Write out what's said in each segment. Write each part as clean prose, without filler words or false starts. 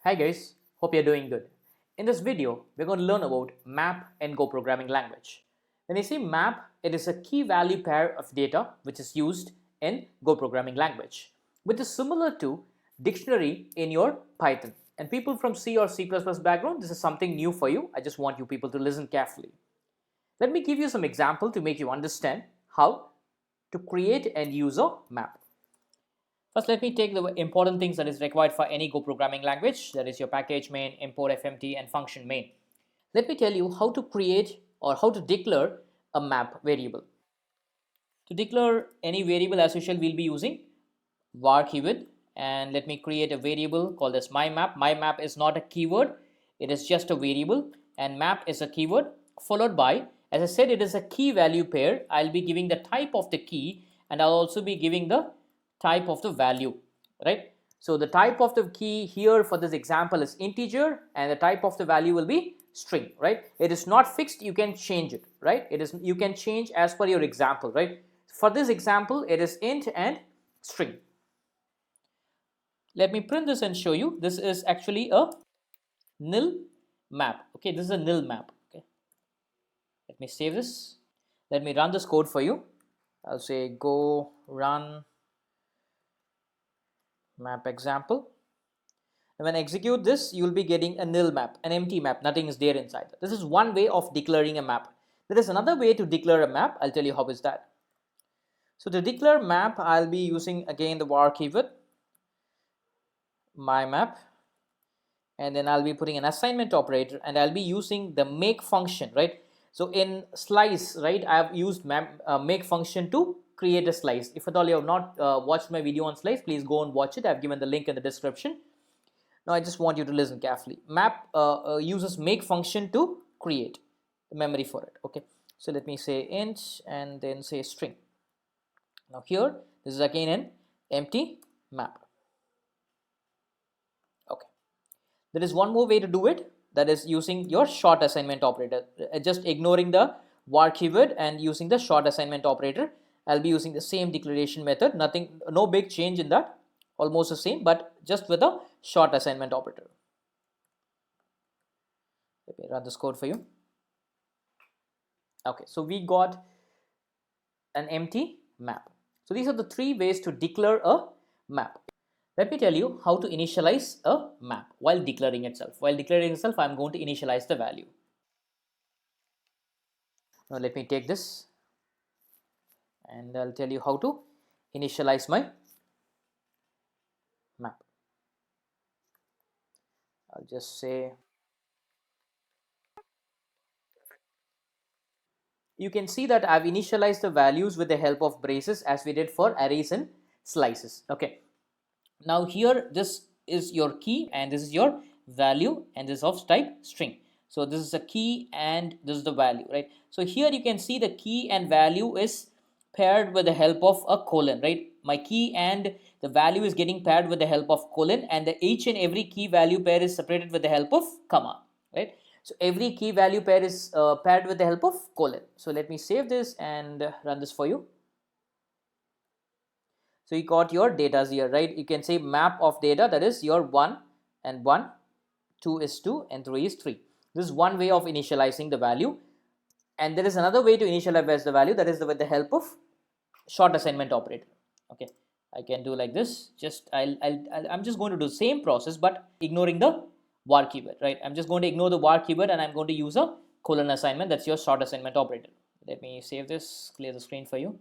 Hi guys, hope you're doing good. In this video, we're going to learn about map in Go programming language. When you say map, it is a key value pair of data which is used in Go programming language, which is similar to dictionary in your Python. And people from C or C++ background, this is something new for you. I just want you people to listen carefully. Let me give you some example to make you understand how to create and use a map. First, let me take the important things that is required for any Go programming language, that is your package main, import fmt, and function main. Let me tell you how to create or how to declare a map variable. To declare any variable, as usual, we'll be using var keyword, and let me create a variable called as my map. My map is not a keyword, it is just a variable, and map is a keyword followed by, as I said, it is a key value pair. I'll be giving the type of the key, and I'll also be giving the type of the value, right? So the type of the key here for this example is integer, and the type of the value will be string, right? It is not fixed, you can change it, right? It is, you can change as per your example, right? For this example, it is int and string. Let me print this and show you. This is actually a nil map. Okay, this is a nil map. Okay, let me save this. Let me run this code for you. I'll say go run map example. And when I execute this, you'll be getting a nil map, an empty map. Nothing is there inside. This is one way of declaring a map. There is another way to declare a map. I'll tell you how is that. So to declare map, I'll be using again the var keyword, my map, and then I'll be putting an assignment operator, and I'll be using the make function, right? So in slice, right, I have used make function to create a slice. If at all you have not watched my video on slice, please go and watch it. I've given the link in the description. Now I just want you to listen carefully. Map uses make function to create the memory for it. Okay, so let me say int and then say string. Now here, this is again an empty map. Okay, there is one more way to do it, that is using your short assignment operator. Just ignoring the var keyword and using the short assignment operator. I'll be using the same declaration method, nothing, no big change in that, almost the same, but just with a short assignment operator. Let me run this code for you. Okay, so we got an empty map. So these are the three ways to declare a map. Let me tell you how to initialize a map while declaring itself. While declaring itself, I'm going to initialize the value. Now let me take this and I'll tell you how to initialize my map. I'll just say, you can see that I've initialized the values with the help of braces as we did for arrays and slices. Okay, now here this is your key and this is your value and this is of type string. So this is a key and this is the value, right? So here you can see the key and value is paired with the help of a colon, right? My key and the value is getting paired with the help of colon, and the each and every key value pair is separated with the help of comma, right? So every key value pair is paired with the help of colon. So let me save this and run this for you. So you got your data here, right? You can say map of data, that is your 1 and 1, 2 is 2 and 3 is 3. This is one way of initializing the value, and there is another way to initialize the value, that is with the help of short assignment operator. Okay, I can do like this. Just I'm just going to do the same process but ignoring the var keyword, right? I'm just going to ignore the var keyword and I'm going to use a colon assignment. That's your short assignment operator. Let me save this, clear the screen for you,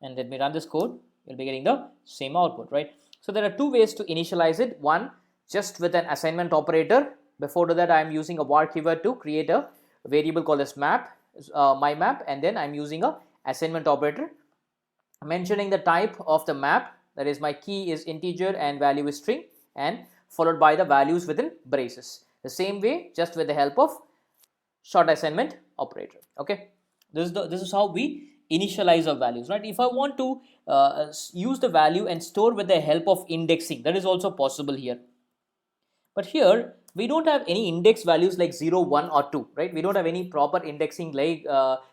and let me run this code. You'll be getting the same output, right? So there are two ways to initialize it. One, just with an assignment operator. Before that, I'm using a var keyword to create a variable called as map, my map, and then I'm using a assignment operator mentioning the type of the map, that is my key is integer and value is string, and followed by the values within braces. The same way, just with the help of short assignment operator. Okay, this is how we initialize our values, right? If I want to use the value and store with the help of indexing, that is also possible here. But here we don't have any index values like 0, 1 or 2, right? We don't have any proper indexing like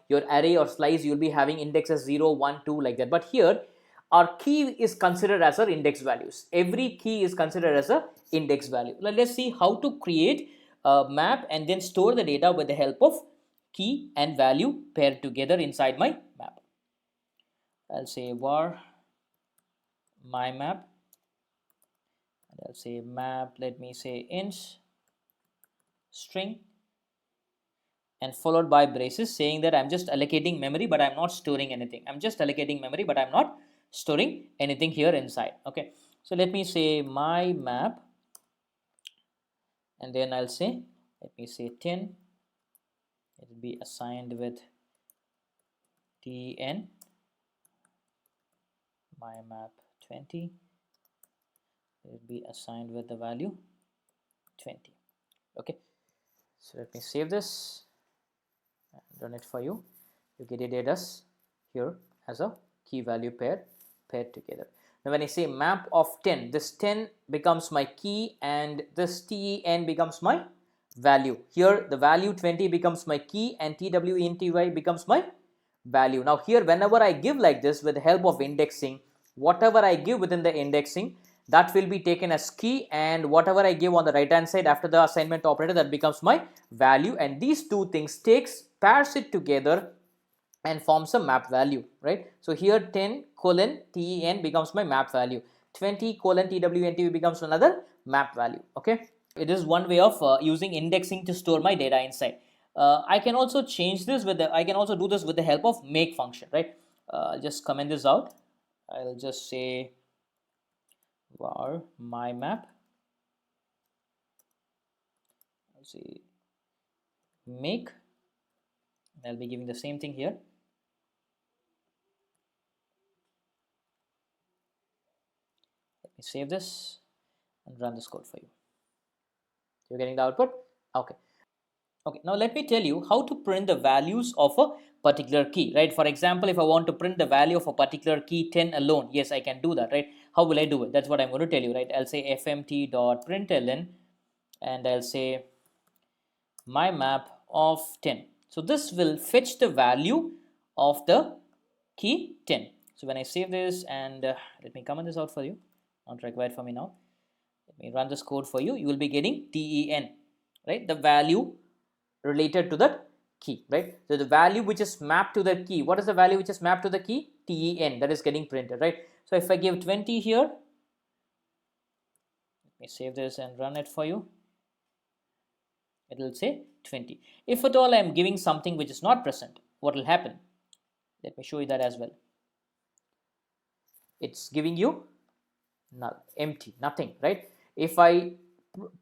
your array or slice. You'll be having indexes 0, 1, 2 like that. But here our key is considered as our index values. Every key is considered as a index value. Now let's see how to create a map and then store the data with the help of key and value paired together inside my map. I'll say var my map, and I'll say map, let me say int string, and followed by braces, saying that I'm just allocating memory but I'm not storing anything. I'm just allocating memory but I'm not storing anything here inside. Okay, so let me say my map, and then I'll say, let me say 10, it will be assigned with ten, my map 20, it will be assigned with the value 20. Okay, so let me save this and run it for you. You get it data here as a key value pair paired together. Now when I say map of 10, this 10 becomes my key and this ten becomes my value. Here the value 20 becomes my key and twenty becomes my value. Now here whenever I give like this with the help of indexing, whatever I give within the indexing, that will be taken as key, and whatever I give on the right hand side after the assignment operator, that becomes my value, and these two things pairs it together and forms a map value, right? So here 10 colon ten becomes my map value, 20 colon twent becomes another map value. Okay, it is one way of using indexing to store my data inside. I can also change this with I can also do this with the help of make function, right? I'll just comment this out. I'll just say var my map, I'll say make, I'll be giving the same thing here. Let me save this and run this code for you. You're getting the output? Okay. Okay, now let me tell you how to print the values of a particular key, right? For example, if I want to print the value of a particular key 10 alone, yes, I can do that, right? How will I do it? That's what I'm going to tell you, right? I'll say fmt.println, and I'll say my map of 10. So this will fetch the value of the key 10. So when I save this and let me comment this out for you, not required for me now. Let me run this code for you. You will be getting ten, right? The value related to that key, right? So the value which is mapped to the key, what is the value which is mapped to the key? Ten, that is getting printed, right? So if I give 20 here, let me save this and run it for you, it will say 20. If at all I am giving something which is not present, what will happen? Let me show you that as well. It's giving you null, empty, nothing, right? If I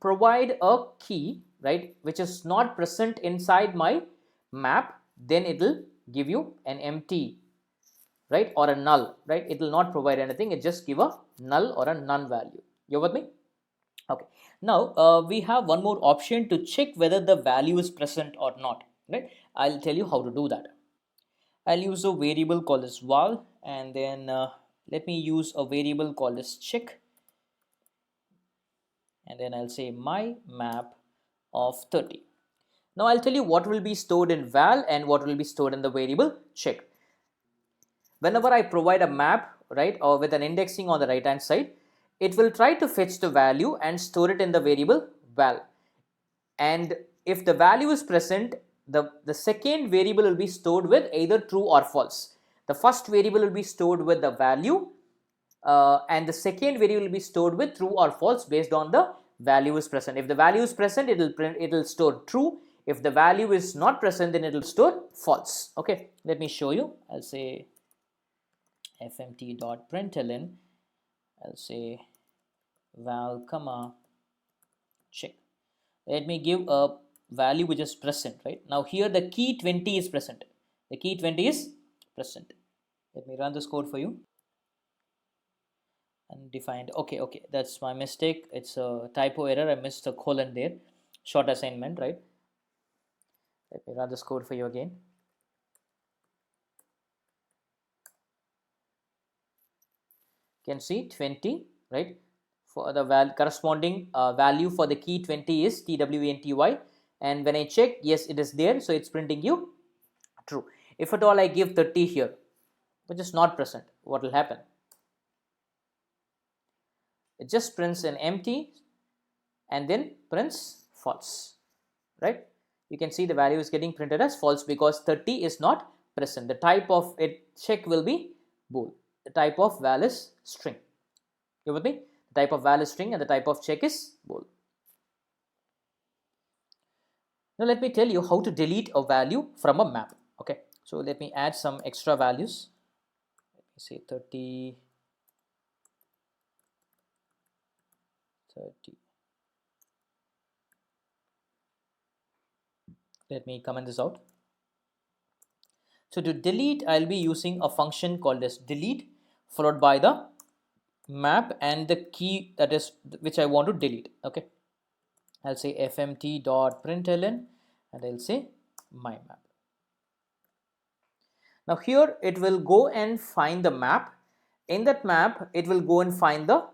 provide a key, right, which is not present inside my map, then it will give you an empty, right, or a null, right? It will not provide anything, it just give a null or a none value. You with me? Okay, now we have one more option to check whether the value is present or not, right? I'll tell you how to do that. I'll use a variable called as val, and then let me use a variable called as check, and then I'll say my map of 30. Now I'll tell you what will be stored in val and what will be stored in the variable check. Whenever I provide a map, right, or with an indexing on the right hand side, it will try to fetch the value and store it in the variable val. And if the value is present, the second variable will be stored with either true or false. The first variable will be stored with the value, and the second variable will be stored with true or false based on the value is present. If the value is present, it will store true. If the value is not present, then it will store false. Okay, let me show you. I'll say fmt.println, I'll say val comma check. Let me give a value which is present, right? Now here the key 20 is present. The key 20 is present. Let me run this code for you. Undefined. Okay, that's my mistake. It's a typo error. I missed a colon there. Short assignment, right? Let me run this code for you again. You can see 20, right? For the corresponding value for the key 20 is twenty, and when I check, yes, it is there, so it's printing you true. If at all I give 30 here, which is not present, what will happen? It just prints an empty and then prints false, right? You can see the value is getting printed as false because 30 is not present. The type of it check will be bool. The type of val is string. You with me? The type of val is string and the type of check is bool. Now let me tell you how to delete a value from a map. Okay, so let me add some extra values. Let me say 30, 30. Let me comment this out. So to delete, I'll be using a function called as delete followed by the map and the key that is which I want to delete. Okay, I'll say fmt.println and I'll say my map. Now here it will go and find the map. In that map, it will go and find the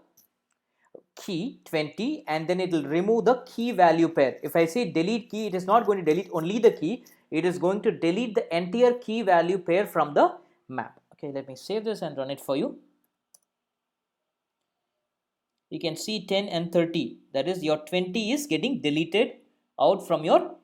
key 20 and then it will remove the key value pair. If I say delete key, it is not going to delete only the key, it is going to delete the entire key value pair from the map. Okay, let me save this and run it for you. You can see 10 and 30, that is your 20 is getting deleted out from your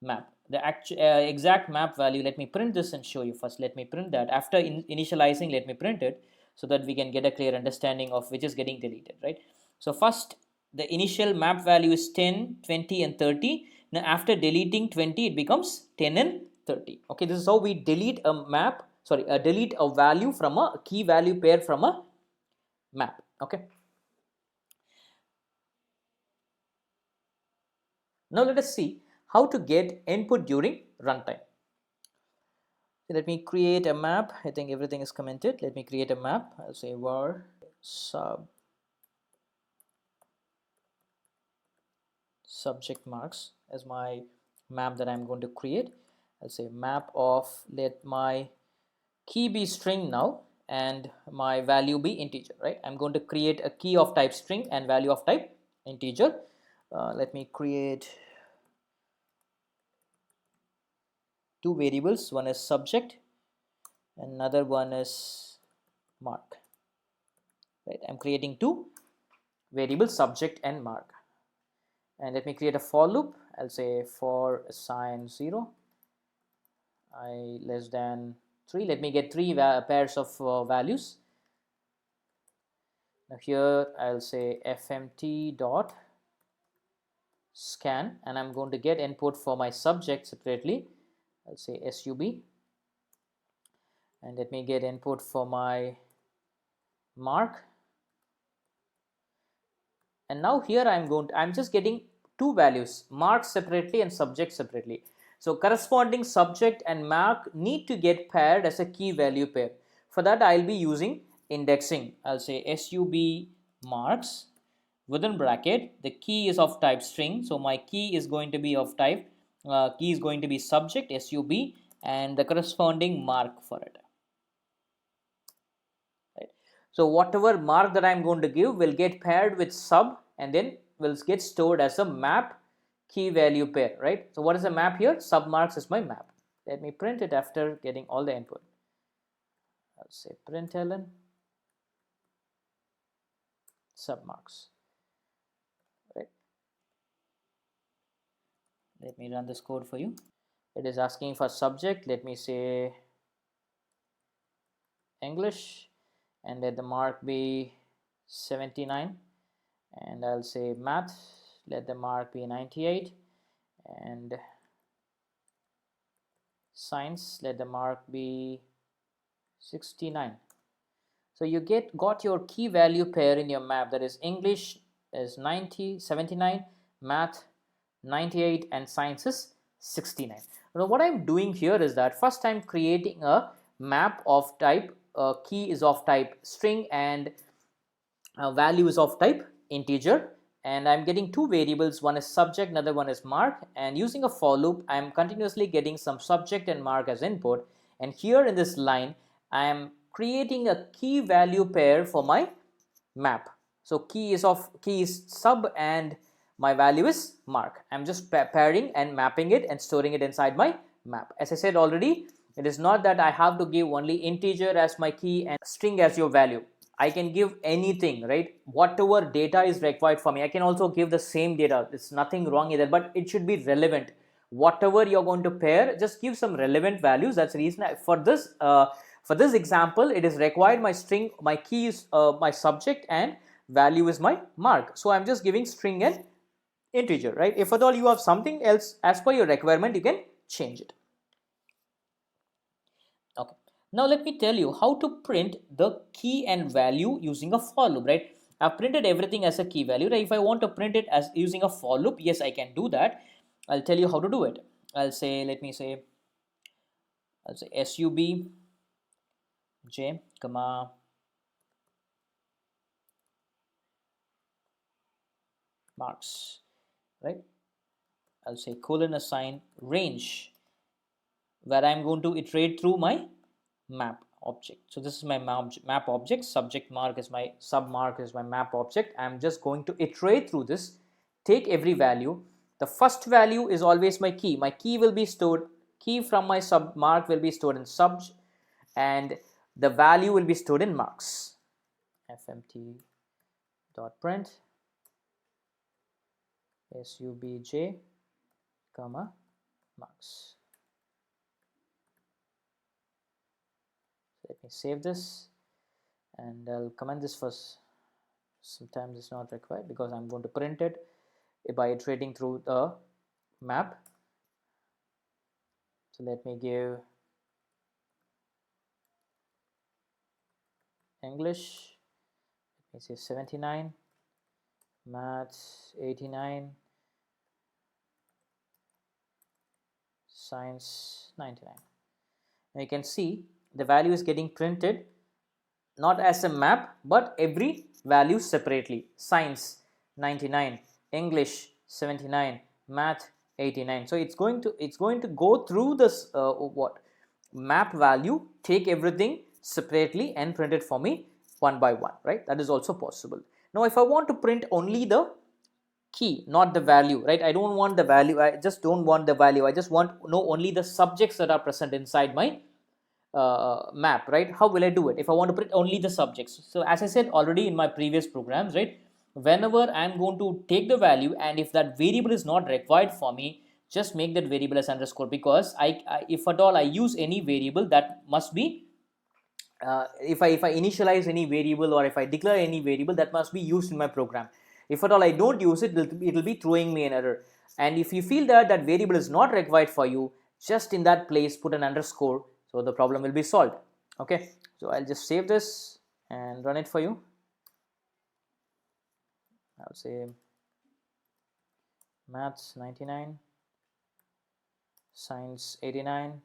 map. The actual exact map value, let me print this and show you first. Let me print that. After initializing, let me print it so that we can get a clear understanding of which is getting deleted, right? So first the initial map value is 10, 20 and 30. Now after deleting 20, it becomes 10 and 30. Okay, this is how we delete a map, sorry, delete a value from a key value pair from a map. Okay. Now let us see how to get input during runtime. So let me create a map. I think everything is commented. Let me create a map. I'll say var subject marks as my map that I'm going to create. I'll say map of, let my key be string now and my value be integer, right? I'm going to create a key of type string and value of type integer. Let me create two variables. One is subject, another one is mark, right? I'm creating two variables, subject and mark. And let me create a for loop. I'll say for assign 0 I less than 3. Let me get three pairs of values. Now here I'll say fmt dot scan and I'm going to get input for my subject separately. I'll say sub and let me get input for my mark. And now here I'm just getting two values, mark separately and subject separately. So corresponding subject and mark need to get paired as a key value pair. For that I'll be using indexing. I'll say sub marks within bracket, the key is of type string, so my key is going to be of type key is going to be subject sub and the corresponding mark for it, right? So whatever mark that I'm going to give will get paired with sub and then will get stored as a map key value pair, right? So what is the map here? Sub marks is my map. Let me print it after getting all the input. I'll say println sub marks, right? Let me run this code for you. It is asking for subject. Let me say English and let the mark be 79 and I'll say math, let the mark be 98 and science, let the mark be 69. So you got your key value pair in your map, that is English is 79, math 98 and science is 69. Now what I'm doing here is that first I'm creating a map of type key is of type string and value is of type integer, and I'm getting two variables, one is subject, another one is mark, and using a for loop I'm continuously getting some subject and mark as input, and here in this line I am creating a key value pair for my map. So key is sub and my value is mark. I'm just pairing and mapping it and storing it inside my map. As I said already, it is not that I have to give only integer as my key and string as your value. I can give anything, right? Whatever data is required for me. I can also give the same data. There's nothing wrong either, but it should be relevant. Whatever you're going to pair, just give some relevant values. That's the reason for this example, it is required my string, my key is my subject, and value is my mark. So I'm just giving string and integer, right? If at all you have something else as per your requirement, you can change it. Okay, now let me tell you how to print the key and value using a for loop, right? I've printed everything as a key value, right? If I want to print it as using a for loop, yes, I can do that. I'll tell you how to do it. I'll say, sub j comma marks, right? I'll say colon assign range, where I'm going to iterate through my map object. So this is my map object. Subject mark is my sub mark is my map object. I'm just going to iterate through this, take every value. The first value is always my key. My key will be stored, key from my sub mark will be stored in sub, and the value will be stored in marks. fmt dot print subj comma marks. Let me save this and I'll comment this first. Sometimes it's not required because I'm going to print it by iterating through the map. So let me give English, let me say 79, maths 89, science 99. Now you can see the value is getting printed not as a map but every value separately. Science 99, English 79, math 89. So it's going to go through this map value, take everything separately and print it for me one by one, right? That is also possible. Now if I want to print only the key, not the value, right? I don't want the value, I just don't want the value, I just want to know only the subjects that are present inside my map, right? How will I do it if I want to print only the subjects? So as I said already in my previous programs, right, whenever I'm going to take the value and if that variable is not required for me, just make that variable as underscore, because I if at all I use any variable, that must be if I initialize any variable or if I declare any variable, that must be used in my program. If at all I don't use it, it will be throwing me an error. And if you feel that that variable is not required for you, just in that place put an underscore, so the problem will be solved. Okay, so I'll just save this and run it for you. I'll say maths 99, science 89,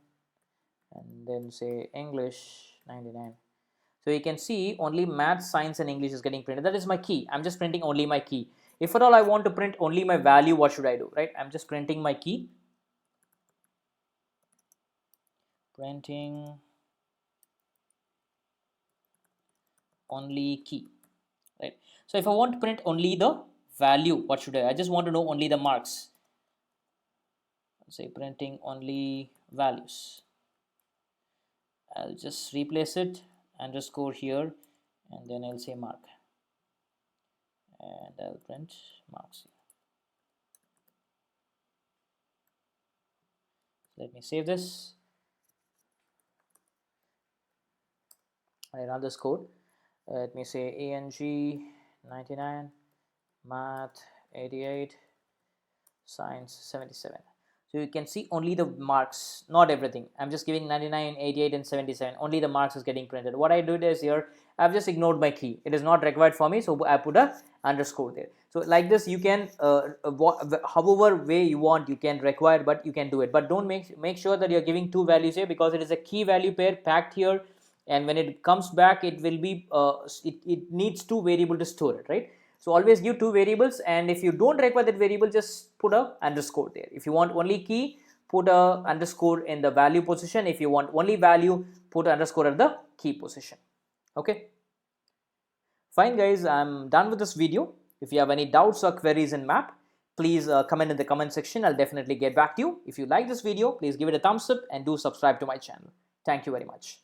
and then say English 99. So you can see only math, science and English is getting printed. That is my key. I'm just printing only my key. If at all I want to print only my value, what should I do, right? I'm just printing my key, printing only key, right? So if I want to print only the value, what should I just want to know only the marks. Let's say printing only values. I'll just replace it, underscore here, and then I'll say mark, and I'll print marks. Let me save this. I run this code. Let me say ENG 99, math 88, science 77. So you can see only the marks, not everything. I'm just giving 99, 88 and 77. Only the marks is getting printed. What I did is here, I've just ignored my key. It is not required for me, so I put a underscore there. So like this, you can, however way you want, you can require, but you can do it. But don't make sure that you're giving two values here, because it is a key value pair packed here. And when it comes back, it will be, it needs two variables to store it, right? So always give two variables, and if you don't require that variable, just put a underscore there. If you want only key, put a underscore in the value position. If you want only value, put underscore at the key position. Okay, fine guys, I'm done with this video. If you have any doubts or queries in map, please comment in the comment section. I'll definitely get back to you. If you like this video, please give it a thumbs up and do subscribe to my channel. Thank you very much.